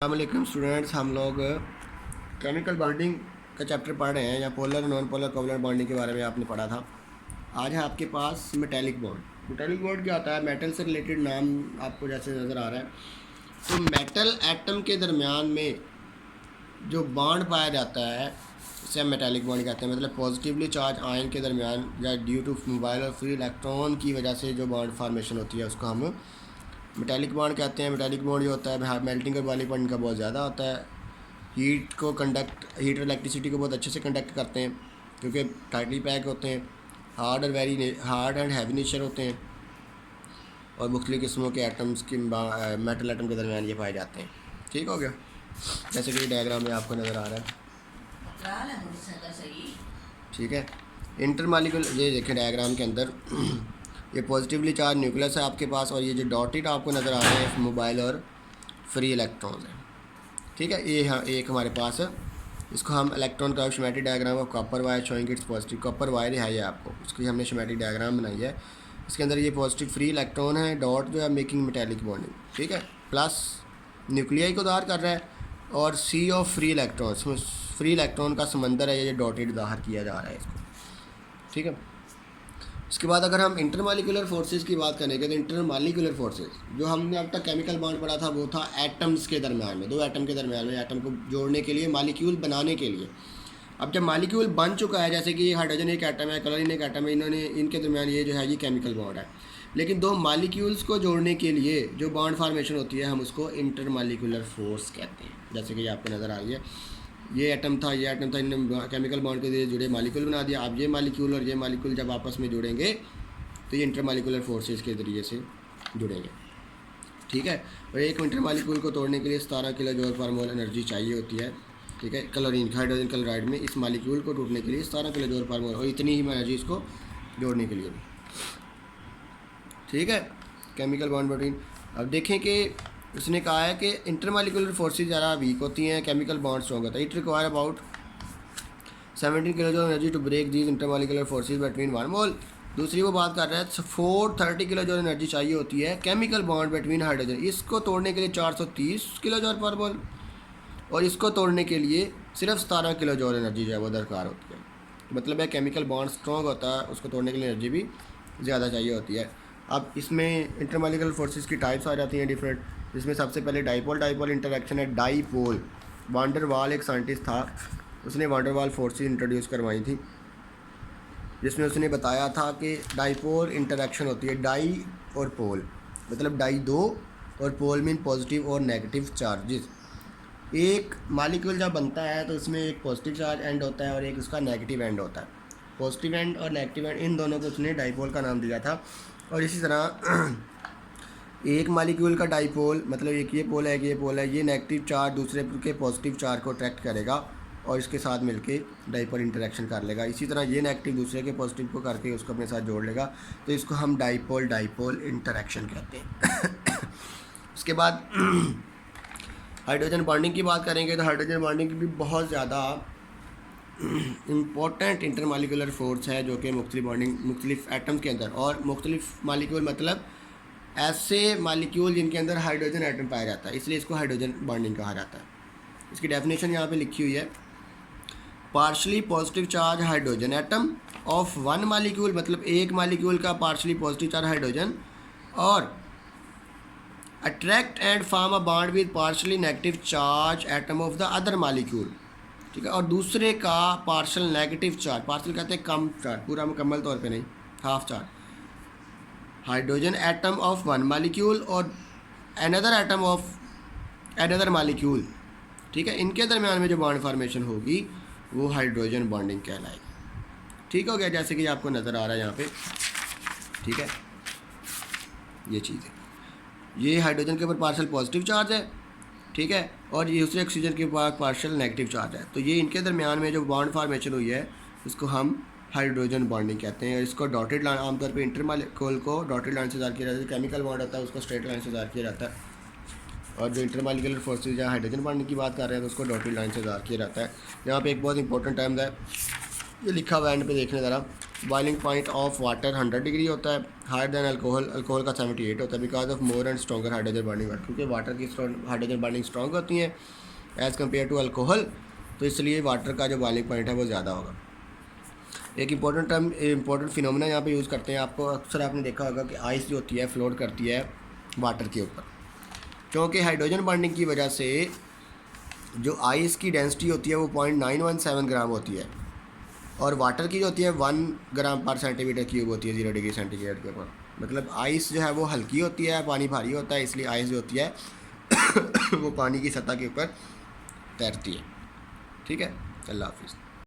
अस्सलाम स्टूडेंट्स, हम लोग केमिकल बॉन्डिंग का चैप्टर पढ़ रहे हैं या polar non polar covalent bonding के बारे में आपने पढ़ा था। आज है आपके पास मेटेलिक बॉन्ड। मेटेलिक बॉन्ड क्या होता है? मेटल से रिलेटेड नाम आपको जैसे नज़र आ रहा है, तो मेटल एटम के दरमियान में जो बॉन्ड पाया जाता है इसे हम मेटेलिक बॉन्ड कहते हैं। मतलब पॉजिटिवली चार्ज आयन के दरमियान या ड्यू टू मोबाइल और फ्री इलेक्ट्रॉन की वजह से जो बॉन्ड फार्मेशन होती है उसको हम मेटेलिक बॉन्ड कहते हैं। मेटेलिक बॉन्ड जो होता है मेल्टिंग का वाली पॉइंट का बहुत ज़्यादा होता है। हीट और इलेक्ट्रिसिटी को बहुत अच्छे से कंडक्ट करते हैं क्योंकि टाइटली पैक होते हैं। हार्ड एंड हैवी नेचर होते हैं और मुख्तलिफ़ किस्मों के एटम्स की मेटल एटम के दरमियान ये पाए जाते हैं। ठीक हो गया? जैसे कि डायग्राम में आपको नज़र आ रहा है। ठीक है, इंटरमॉलिक्यूलर ये देखें डायग्राम के अंदर ये पॉजिटिवली चार्ज न्यूक्लियस है आपके पास और ये जो डॉटेड आपको नज़र आ रहे हैं मोबाइल और फ्री इलेक्ट्रॉन है। ठीक है, ये हाँ एक हमारे पास है, इसको हम इलेक्ट्रॉन का schematic diagram of copper wire showing its positive. Copper wire है ये आपको, उसकी हमने शेमेटिक डायग्राम बनाई है। इसके अंदर ये पॉजिटिव फ्री इलेक्ट्रॉन है, डॉट जो है मेकिंग मेटेलिक बॉन्डिंग। ठीक है, प्लस न्यूक्लियाई को दार कर रहा है और सी ऑफ फ्री इलेक्ट्रॉन, इसमें फ्री इलेक्ट्रॉन का समंदर है, ये डॉटेड दाहर किया जा रहा है इसको। ठीक है, इसके बाद अगर हम इंटरमॉलिक्यूलर फोर्सेस की बात करेंगे तो इंटरमॉलिक्यूलर फोर्सेस जो हमने अब तक केमिकल बॉन्ड पढ़ा था वो था एटम्स के दरमियान में, दो एटम के दरमियान में, एटम को जोड़ने के लिए, मॉलिक्यूल बनाने के लिए। अब जब मॉलिक्यूल बन चुका है, जैसे कि हाइड्रोजन एक एटम है, क्लोरीन एक एटम है, इन्होंने इनके दरमियान ये जो है ये केमिकल बॉन्ड है। लेकिन दो मॉलिक्यूल्स को जोड़ने के लिए जो बॉन्ड फार्मेशन होती है हम उसको इंटरमॉलिक्यूलर फोर्स कहते हैं। जैसे कि आपको नज़र आ रही है, ये एटम था, ये एटम था, इन्होंने केमिकल बॉन्ड के जरिए जुड़े मॉलिक्यूल बना दिया। अब ये मॉलिक्यूल और ये मॉलिक्यूल जब आपस में जुड़ेंगे तो ये इंटरमॉलिक्यूलर फोर्सेस के ज़रिए से जुड़ेंगे। ठीक है, और एक इंटरमॉलिक्यूल को तोड़ने के लिए 17 किलो जूल पर मोल एनर्जी चाहिए होती है। ठीक है, क्लोरीन हाइड्रोजन क्लोराइड में इस मॉलिक्यूल को टूटने के लिए 17 किलो जूल पर मोल, और इतनी ही एनर्जी इसको जोड़ने के लिए भी। ठीक है, केमिकल बॉन्ड बिटवीन। अब देखें कि उसने कहा है कि इंटरमॉलिक्यूलर फोर्सेस ज़्यादा वीक होती हैं, केमिकल बॉन्ड स्ट्रॉन्ग होता है। It require about 17 kilo joule energy to break these intermolecular forces between 1 mole. दूसरी वो बात कर रहा है 430 किलो जूल एनर्जी चाहिए होती है केमिकल बॉन्ड बिटवीन हाइड्रोजन, इसको तोड़ने के लिए 430 किलो जूल पर मोल, और इसको तोड़ने के लिए सिर्फ 17 किलो जूल एनर्जी जो है वो दरकार होती है। मतलब है केमिकल बॉन्ड स्ट्रॉन्ग होता है, उसको तोड़ने के लिए एनर्जी भी ज़्यादा चाहिए होती है। अब इसमें इंटरमॉलिक्यूलर फोर्सेस की टाइप्स आ जाती हैं डिफरेंट, जिसमें सबसे पहले डाइपोल इंटरेक्शन है। डाइपोल वान डर वाल एक साइंटिस्ट था, उसने वान डर वाल फोर्सेस इंट्रोड्यूस करवाई थी, जिसमें उसने बताया था कि डाइपोल इंटरेक्शन होती है। डाई और पोल मतलब डाई दो और पोल मीन पॉजिटिव और नेगेटिव चार्जेस। एक मॉलिक्यूल जब बनता है तो उसमें एक पॉजिटिव चार्ज एंड होता है और एक उसका नेगेटिव एंड होता है। पॉजिटिव एंड और नेगेटिव एंड इन दोनों को उसने डाइपोल का नाम दिया था। और इसी तरह एक मॉलिक्यूल का डाइपोल मतलब एक ये पोल है, एक ये पोल है, ये नेगेटिव चार्ज दूसरे के पॉजिटिव चार्ज को अट्रैक्ट करेगा और इसके साथ मिलके डाइपोल इंटरेक्शन कर लेगा। इसी तरह ये नेगेटिव दूसरे के पॉजिटिव को करके उसको अपने साथ जोड़ लेगा, तो इसको हम डाइपोल इंटरेक्शन कहते हैं। उसके बाद हाइड्रोजन बॉन्डिंग की बात करेंगे तो हाइड्रोजन बॉन्डिंग की भी बहुत ज़्यादा इम्पोर्टेंट इंटरमॉलिक्यूलर फोर्स है जो कि मुख्तलिफ एटम्स के अंदर, और मुख्तलिफ मॉलिक्यूल मतलब ऐसे मॉलिक्यूल जिनके अंदर हाइड्रोजन एटम पाया जाता है, इसलिए इसको हाइड्रोजन बॉन्डिंग कहा जाता है। इसकी डेफिनेशन यहाँ पे लिखी हुई है, partially positive charge hydrogen atom of one molecule, मतलब एक मॉलिक्यूल का पार्शली पॉजिटिव चार्ज हाइड्रोजन, और attract and form a bond with partially negative charge atom of the other molecule. ठीक है, और दूसरे का पार्शल नेगेटिव चार्ज, पार्शल कहते हैं कम चार्ज, पूरा मुकम्मल तौर पे नहीं, half charge, hydrogen atom of one molecule और another atom of another molecule. ठीक है, इनके दरमियान में जो बॉन्ड फार्मेशन होगी वो हाइड्रोजन बॉन्डिंग कहलाएगी। ठीक हो गया, जैसे कि आपको नज़र आ रहा है यहाँ पे। ठीक है, ये चीज़ है, ये हाइड्रोजन के ऊपर पार्शल पॉजिटिव चार्ज है। ठीक है, और ये दूसरे ऑक्सीजन के पास पार्शल नेगेटिव चार्ज है, तो ये इनके दरमियान में जो बॉन्ड फार्मेशन हुई है उसको हम हाइड्रोजन बॉन्डिंग कहते हैं। और इसको डॉटेड लाइन, आमतौर पे इंटरमॉलिक्यूल को डॉटेड लाइन से ज़ाहिर किया जाता है, केमिकल बॉन्ड होता है उसको स्ट्रेट लाइन से ज़ाहिर किया जाता है, और जो इंटरमॉलिक्यूलर फोर्सेज या हाइड्रोजन बॉन्डिंग की बात कर रहे हैं तो उसको डॉटेड लाइन से ज़ाहिर किया जाता है। यहाँ पे एक बहुत इंपॉर्टेंट टर्म है, ये लिखा हुआ एंड पे देखने ज़रा, boiling point of water 100 degree होता है, हायर देन अल्कोहल, अल्कोहल का 78 होता है, because of more and stronger hydrogen bonding water, क्योंकि वाटर की हाइड्रोजन बॉन्डिंग स्ट्रॉन्ग होती है एज़ कम्पेयर टू अल्कोहल, तो इसलिए वाटर का जो बॉइलिंग पॉइंट है वो ज़्यादा होगा। एक इंपॉर्टेंट फिनोमेना यहाँ पे यूज़ करते हैं, आपको अक्सर आपने देखा होगा कि आइस जो होती है फ्लोट करती है वाटर के ऊपर, क्योंकि हाइड्रोजन बॉन्डिंग की वजह से जो आइस की डेंसिटी होती है वो 0.917 ग्राम होती है, और वाटर की जो होती है 1 ग्राम पर सेंटीमीटर क्यूब होती है 0 डिग्री सेंटीग्रेड के ऊपर। मतलब आइस जो है वो हल्की होती है, पानी भारी होता है, इसलिए आइस जो होती है वो पानी की सतह के ऊपर तैरती है। ठीक है, अल्लाह हाफिज़।